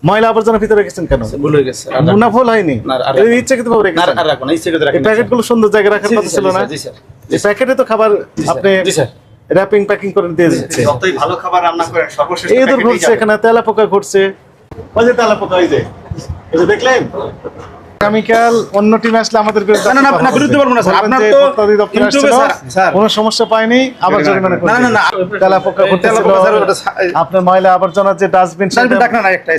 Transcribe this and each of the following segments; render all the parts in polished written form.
ময়লা আবর্জনার ভিতরে রেখেছেন কেন? ভুল হয়ে গেছে। না ভুল হয়নি, ইচ্ছাকৃতভাবে রেখেছেন। আর রাখবো না, ইচ্ছাকৃত রাখি। এই প্যাকেটগুলো সুন্দর জায়গায় রাখার কথা ছিল না? জি স্যার। এই প্যাকেটে তো খাবার আপনি জি স্যার। র‍্যাপিং প্যাকিং করে দিয়ে দিচ্ছে। যতই ভালো খাবার রান্না করেন সর্বশেষ এই দূর ঘুরছে এখানে, তেলাপোকা ঘুরছে। ওই যে তেলাপোকা, এই যে দেখলেন? আগামীকাল অন্য টিম আসলে আমাদের বিরুদ্ধে না, বিরুদ্ধে বলবো না স্যার। আপনার তো ইউটিউবে স্যার কোনো সমস্যা পায়নি, আবার জরিমানা করবে। না, তেলাপোকা ঘুরতেছিল, আপনার ময়লা আবর্জনার যে ডাস্টবিন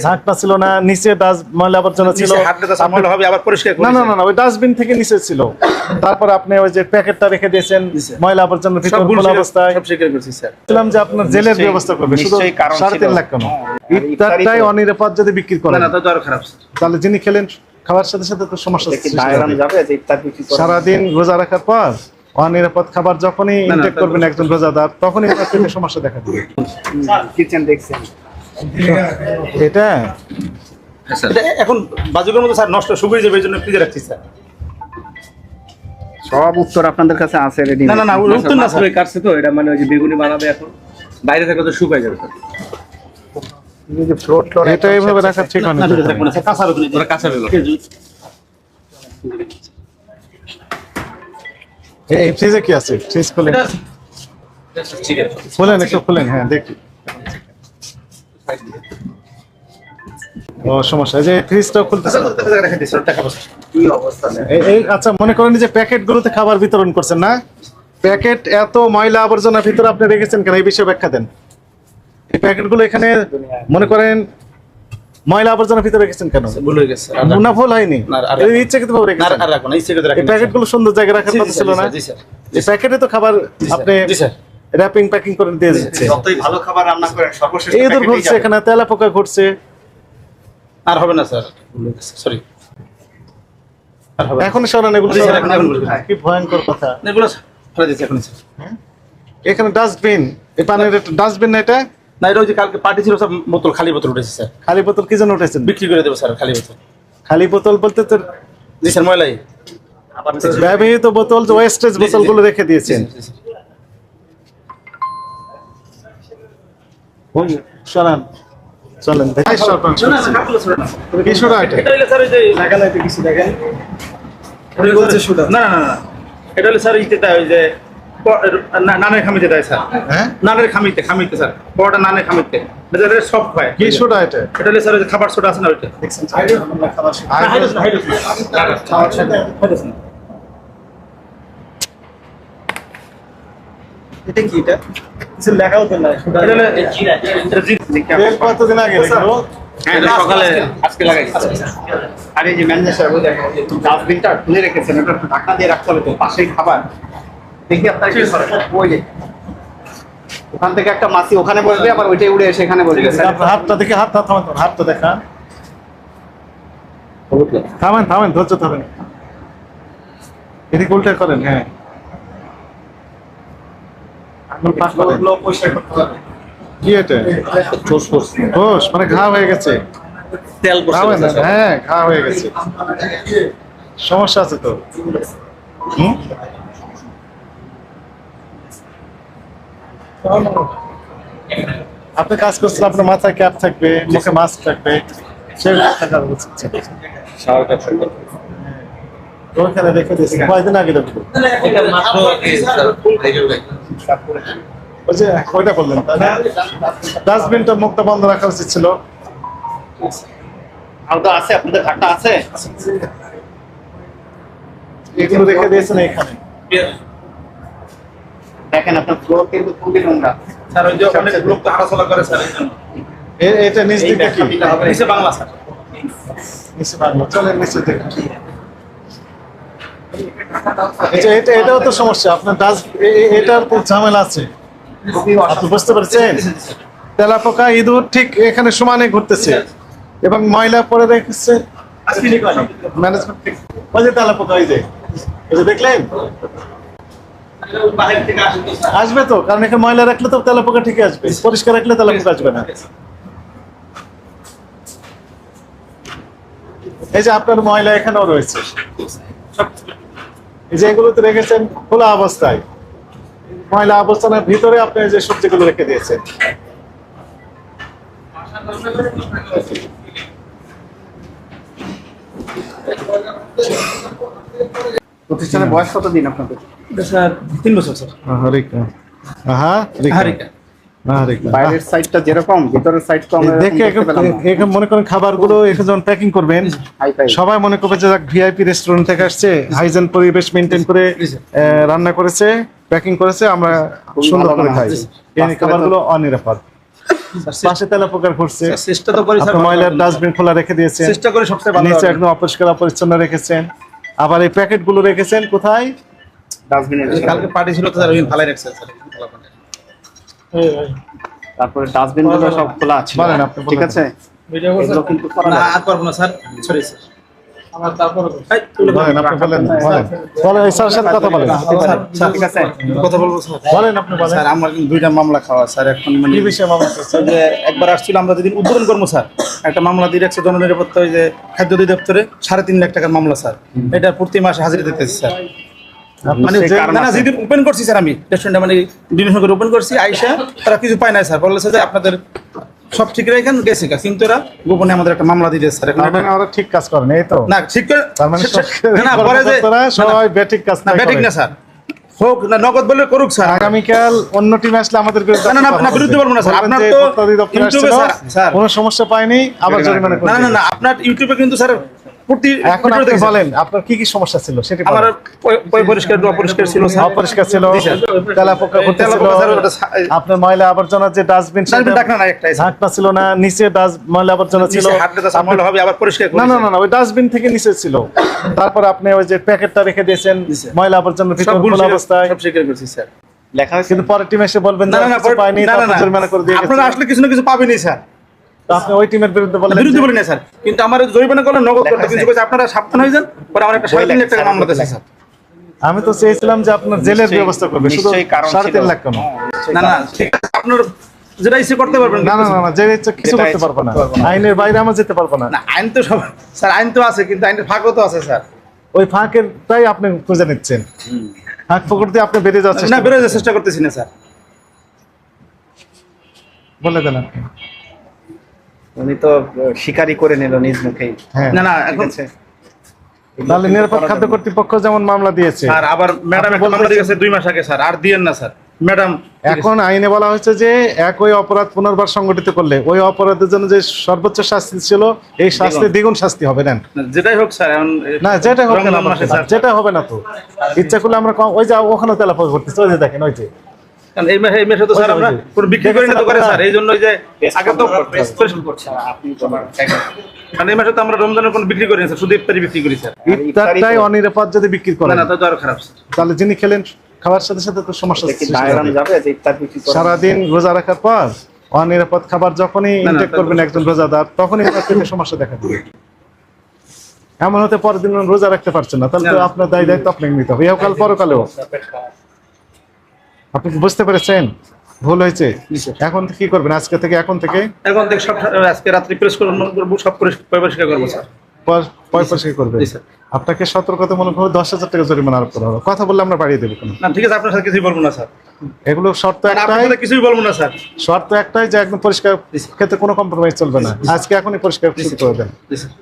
ঢাকনা ছিল না, নিচে ময়লা আবর্জনা ছিল, না ওই ডাস্টবিন থেকে নিচে ছিল। তারপর আপনি ওই যে প্যাকেটটা রেখে দিয়েছেন ময়লা আবর্জনার ভিতর খোলা অবস্থায়। সব স্বীকার করছি স্যার। বললাম যে আপনার জেলের ব্যবস্থা করবে, শুধু 3.5 লাখ কেন? ইফতারটাই অনিরাপদ যদি বিক্রি করেন, না তো আরো খারাপ স্যার। তাহলে যিনি খেলেন খাবার সাথে সাথে তো সমস্যা সৃষ্টি হবে। যাবে যে ইফতার বিক্রি করে সারাদিন রোজা রাখার পর অনিরাপদ খাবার যখনই ইনটেক করবেন একজন রোজাদার, তখনই তার পেটে সমস্যা দেখা দিবে। কিচেন দেখছেন এটা এটা এখন বাজুকের মতো স্যার নষ্ট শুকিয়ে যাবে, এই জন্য ফ্রিজে রাখছি স্যার। সব উত্তর আপনাদের কাছে আছে রেডি? না উত্তর না স্যার, কাটছে তো এটা, মানে ওই যে বেগুনি বানাবে এখন, বাইরে থাকলে তো শুকায় যাবে স্যার। এটা এইভাবে রাখা ঠিক হয় না। কাঁচা বেগুনি, কাঁচা বেগুনি। এই ফ্রিজে কি আছে? ফ্রিজ খুলেন, ঠিক আছে খুলেন একটু খুলেন, হ্যাঁ দেখি। ও সমস্যা, এই যে ফ্রিজটাও খুলতেছে। কি অবস্থা? এই আচ্ছা, মনে করেন যে প্যাকেটগুলোতে খাবার বিতরণ করছেন না, প্যাকেট এত ময়লা আবর্জনার ভিতরে আপনি রেখেছেন কেন? এই বিষয়ে ব্যাখ্যা দেন। এই প্যাকেটগুলো এখানে মনে করেন ময়লা আবর্জনার ভিতরে রেখেছেন কেন? ভুল হয়ে গেছে। না ভুল হয়নি, ইচ্ছাকৃতভাবে রেখেছেন। আর রাখবো না, ইচ্ছাকৃত রাখি। এই প্যাকেটগুলো সুন্দর জায়গায় রাখার কথা ছিল না? জি স্যার। এই প্যাকেটে তো খাবার আপনি জি স্যার। র‍্যাপিং প্যাকিং করে দিয়ে দিচ্ছে। যতই ভালো খাবার রান্না করেন সর্বশেষ এই দূর ঘুরছে এখানে, তেলাপোকা ঘুরছে। আর হবে না স্যার, সরি। আর হবে এখন সরান এগুলো, কি ভয়ঙ্কর কথা। এগুলো ফেলে দিচ্ছি এখন স্যার। এখানে ডাস্টবিন, এই পানির ডাস্টবিন না এটা? না, এটা ওই যে কালকে পার্টি ছিল, সব বোতল, খালি বোতল উঠেছে স্যার। খালি বোতল কি জন্য উঠেছেন? বিক্রি করে দেবো স্যার, খালি বোতল। খালি বোতল বলতে তো জি স্যার, ময়লাই। ব্যবহৃত বোতল, ওয়েস্টেজ বোতলগুলো রেখে দিয়েছেন। সরান, চলেন দেখি সরান। কি সুরা এটা? এটা হলো স্যার ওই যে লাগালাইতে কিছু দেখেন। এটা বলছে সুদা। না, এটা হলো স্যার ইতে ওই যে নানের খামিতে দেয় স্যার। হ্যাঁ, নানের খামিতে স্যার, বড়টা নানের খামিতে। এটা সফট হয়। কি সুরা এটা? এটা হলো স্যার ওই যে খাবার সোডা আছে না ওইটা। দেখছেন হাইড্রোস না। খাবার সোডা। হাইড্রোস না। এটা কি? এটা কিছু লেখাও তো না। এটা হলো জিরা। এটা জিরা। তেল কতদিন আগে দেখো? হ্যাঁ, এটা সকালে আজকে লাগাইছি। আর এই যে ম্যানেজার সাহেব দেখেন ডাস্টবিনটা খুলে রেখেছেন, এটা ঢাকনা দিয়ে রাখতে হবে তো, পাশেই খাবার। দেখি আপনার কি করে? ওই যে ওখান থেকে একটা মাছি ওখানে বসবে, আবার ওইটাই উড়ে এসে এখানে বসবে। আপনার হাতটা দেখি, হাতটা থামান, হাতটা দেখান। থামেন, ধৈর্য ধরেন। এদিকে উল্টা করেন, হ্যাঁ। আঙুল পাক করেন। কি এটা? ঘোষ মানে ঘা হয়ে গেছে। তেল খাবেন না? হ্যাঁ, ঘা হয়ে গেছে, সমস্যা আছে তো। আপনি কাজ করছেন, আপনার মাথায় ক্যাপ থাকবে, মুখে মাস্ক থাকবে, সেগুলো থাকার উচিত। ওইখানে রেখে দিয়েছি, কয়দিন আগে দেখবো। ওই যে ওইটা বললেন, ডাস্টবিনটা মুখটা বন্ধ রাখা উচিত ছিল। আর তো আছে, আপনাদের ঢাকনা আছে? এগুলো রেখে দিয়েছেন এখানে। দেখেন আপনার ফ্লোর কিন্তু খুবই নোংরা। স্যার ওই যে অনেক লোক তো হাঁটাচলা করে স্যার, এটা নিচ দিকে কি? নিচে বাংলা স্যার। নিচে বাংলা, চলেন নিচে দেখুন। এটাও তো সমস্যা, আপনার এটার তো ঝামেলা আছে, আপনি বুঝতে পারছেন? তেলাপোকা, ইঁদুর ঠিক এখানে সমানে ঘুরতেছে এবং ময়লা পরে রেখেছে ম্যানেজমেন্ট ঠিক। ওই যে তেলাপোকা, এই যে দেখলেন? আসবে তো, কারণ এখানে ময়লা রাখলে তো তেলাপোকা ঠিকই আসবে, পরিষ্কার রাখলে তেলাপোকা আসবে না। এই যে আপনার ময়লা এখানেও রয়েছে, এই যে এগুলোতে রেখেছেন খোলা অবস্থায়, ময়লা অবস্থানের ভিতরে আপনি যে সবজিগুলো রেখে দিয়েছেন। প্রতিষ্ঠানের বয়স কতদিন আপনাদের? এটা স্যার 3 বছর স্যার। হারিকা হারিকা। বাইরের সাইডটা যেরকম ভিতরের সাইড তো আমরা দেখে এরকম মনে করেন খাবারগুলো এখানে যখন প্যাকিং করবেন সবাই মনে করবে যে ভিআইপি রেস্টুরেন্ট থেকে আসছে, হাইজেন পরিবেশ মেনটেন করে রান্না করেছে, প্যাকিং করেছে, আমরা সুন্দর করে খাই। এই খাবারগুলো অনিরাপদ। পাশে তেলাপোকা ঘুরছে, স্যার, চেষ্টা তো করি স্যার, আপনি ময়লার ডাস্টবিন খোলা রেখে দিয়েছেন, চেষ্টা করে সবচেয়ে ভালো নিচে হবে। একদম অপরিষ্কার অপরিচ্ছন্ন রেখেছেন। আবার এই প্যাকেটগুলো রেখেছেন কোথায়? ডাস্টবিনের কালকে পার্টি ছিল তো স্যার, ওই ফালাই রাখছে স্যার। তারপরে ডাস্টবিন গুলো সব খোলা আছে, বলেন আপনি, ঠিক বলেন। আছে? এগুলো কিন্তু করা না, যাবে না। আর পারবো না স্যার, সরি স্যার। আমার তারপর বলেন আপনি, বলেন এই স্যারের সাথে কথা বলেন, ঠিক আছে? কথা বলবো স্যার। বলেন আপনি, বলেন স্যার আমার কিন্তু 2টা মামলা খাওয়া স্যার। এখন মানে কি বিষয়ে মামলা করছেন? স্যার যে একবার আসছিল, আমরা যেদিন উদ্বোধন করবো স্যার, একটা মামলা দিয়ে রাখছে জননিরাপত্তা, ওই যে খাদ্য অধিদপ্তরে 3.5 লাখ টাকার মামলা স্যার। এটা প্রতি মাসে হাজিরা দিতেছি স্যার। মানে সেই না না, যেদিন ওপেন করছি স্যার, আমি রেস্টুরেন্টটা মানে ডিনার করে ওপেন করছি, আইসা তারা কিছু পায় নাই স্যার, বলেছে যে আপনাদের সব ঠিক রেখেন, গেছে গা, কিন্তু এরা গোপনে আমাদের একটা মামলা দিয়েছে স্যার। এখন তার মানে ওরা ঠিক কাজ করেন, এই তো? না ঠিক করে তার মানে না পরে যে সবাই বেঠিক কাজ না ব্যাটিক না স্যার, হোক না নগদ বলে করুক স্যার। আগামীকাল অন্য টিম আসলে আমাদের বিরুদ্ধে না, না, না, বিরুদ্ধে বলবো না স্যার। বলবেন আপনার যে তো ভোক্তা অধিদপ্তর ইউটিউবে আসছিল, স্যার, কোনো সমস্যা পায়নি, আবার জরিমানা করে না না দিয়েছে। না, আপনার ইউটিউবে কিন্তু স্যার প্রতি এখন আপনি বলেন আপনার কি কি সমস্যা ছিল সেটা আমার বলেন। পরিষ্কার অপরিষ্কার ছিল স্যার। অপরিষ্কার ছিল, জি, স্যার। তেলাপোকা ঘুরতেছিল, তেলাপোকা স্যার, ওটা আপনার ময়লা আবর্জনা যে ডাস্টবিন ডাস্টবিন ঢাকনা নাই একটাই স্যার। ঢাকনা ছিল না, নিচে ময়লা আবর্জনা ছিল, নিচে হাঁটলে তো স্যার ময়লা হবে, আবার পরিষ্কার করি না না স্যার। না না, ওই ডাস্টবিন থেকে নিচে ছিল। তারপর আপনি ওই যে প্যাকেটটা রেখে দিয়েছেন জি, স্যার। ময়লা আবর্জনার ভিতর সবগুলো খোলা অবস্থায়, সব স্বীকার করছি স্যার। লেখা হয়েছে কিন্তু পরের টিম এসে বলবেন না যে না না, কিছু পাইনি, না, না, তারপর না। জরিমানা করে দিয়ে আপনারা গেছে। আসলে কিছু না কিছু পাবেনই স্যার। তো আপনি ওই টিমের বিরুদ্ধে বললেন বিরুদ্ধে যে- বলি না স্যার, কিন্তু আমার জরিমানা করলে নগদ করতে কিছু কইছে, আপনারা সাবধান হয়ে যান, পরে আমার একটা 3.5 লাখ টাকা মামলা দিয়েছে স্যার। আমি তো চেয়েছিলাম যে আপনার জেলের নিশ্চয়ই- ব্যবস্থা করবে, শুধু নিশ্চয়ই কারণ ছিল। 3.5 লাখ কেন? না না, ঠিক আছে, আপনার যেটা ইচ্ছে করতে পারবেন। না না না না, যে ইচ্ছা কিছু যেটা করতে ইচ্ছা পারবো না, করতে পারবো না। আইনের বাইরে আমরা যেতে পারবো না। না, আইন তো সব স্যার, আইন তো আছে, কিন্তু আইনের ফাঁকও তো আছে স্যার। ওই ফাঁকেরটাই আপনি খুঁজে নিচ্ছেন, ফাঁক ফকর দিয়ে আপনি বেরিয়ে যাচ্ছেন। না, বেরোয় যাওয়ার চেষ্টা করতেছি না স্যার। বলে দেন আপনি। উনি তো স্বীকারই করে নিল নিজ মুখেই। হ্যাঁ, না না, ঠিক এখন আছে? তাহলে নিরাপদ খাদ্য কর্তৃপক্ষ যেমন মামলা দিয়েছে, স্যার আবার ম্যাডাম আপনি একটা মামলা বলতেছেন- দিয়েছে 2 মাস আগে স্যার, আর দিয়েন না স্যার ম্যাডাম। এখন আইনে বলা হয়েছে যে একই অপরাধ পুনর্বার সংগঠিত করলে ওই অপরাধের জন্য যে সর্বোচ্চ শাস্তি ছিল এই শাস্তি দ্বিগুণ শাস্তি হবে। নেন যেটাই হোক স্যার, এখন না, যেটা হবে না, রমজান মাসে স্যার, যেটা হবে না তো ইচ্ছা করলে আমরা ওই যে ওখানে তেলাপোকা করতেছি, ওই যে দেখেন, ওই যে কারণ এই মাসে তো স্যার আমরা কোনো বিক্রি করি না তো করে স্যার, এই জন্য ওই যে আগে তো আপনি তো আমার কারণ এই মাসে তো আমরা রমজানের কোনো বিক্রি করি না স্যার, শুধু ইফতারি বিক্রি করি স্যার। ইফতারটাই অনিরাপদ যদি বিক্রি না করেন, না, তো আরো খারাপ স্যার। তাহলে যিনি খেলেন খাবার সাথে সাথে তো সমস্যা কি সৃষ্টি দায়রান হবে। যাবে যে ইফতার বিক্রি করে? সারাদিন রোজা রাখার পর অনিরাপদ খাবার যখনই না, ইনটেক তা করবেন একজন রোজাদার, তখনই তার পেটে সমস্যা দেখা দিবে। এমন হতে পরের দিন রোজা রাখতে পারছেন না, তাহলে তো না। আপনার দায়িত্ব আপনাকে নিতে হবে, ইহকাল পরকালেও। আপনি কি বুঝতে পেরেছেন ভুল হয়েছে? জি, স্যার। এখন কি করবেন? আজকে থেকে, এখন থেকে এখন থেকে সব আজকে রাত্রি প্রেস করবো, সব পরিষ্কার করবো স্যার। পরিষ্কার করবে। জি, স্যার। আপনাকে সতর্কতামূলকভাবে 10,000 টাকা জরিমানা আরোপ করা হবে। কথা বললে আমরা বাড়িয়ে দেবো কোনো। না ঠিক আছে, আপনার সাথে কিছুই বলবো না স্যার, এগুলো শর্ত আপনার একটাই, সাথে কিছুই বলবো না স্যার। শর্ত একটাই যে একদম পরিষ্কার ক্ষেত্রে কোনো কম্প্রোমাইজ চলবে না। আজকে এখনই পরিষ্কার শুরু করে দেন। জি স্যার।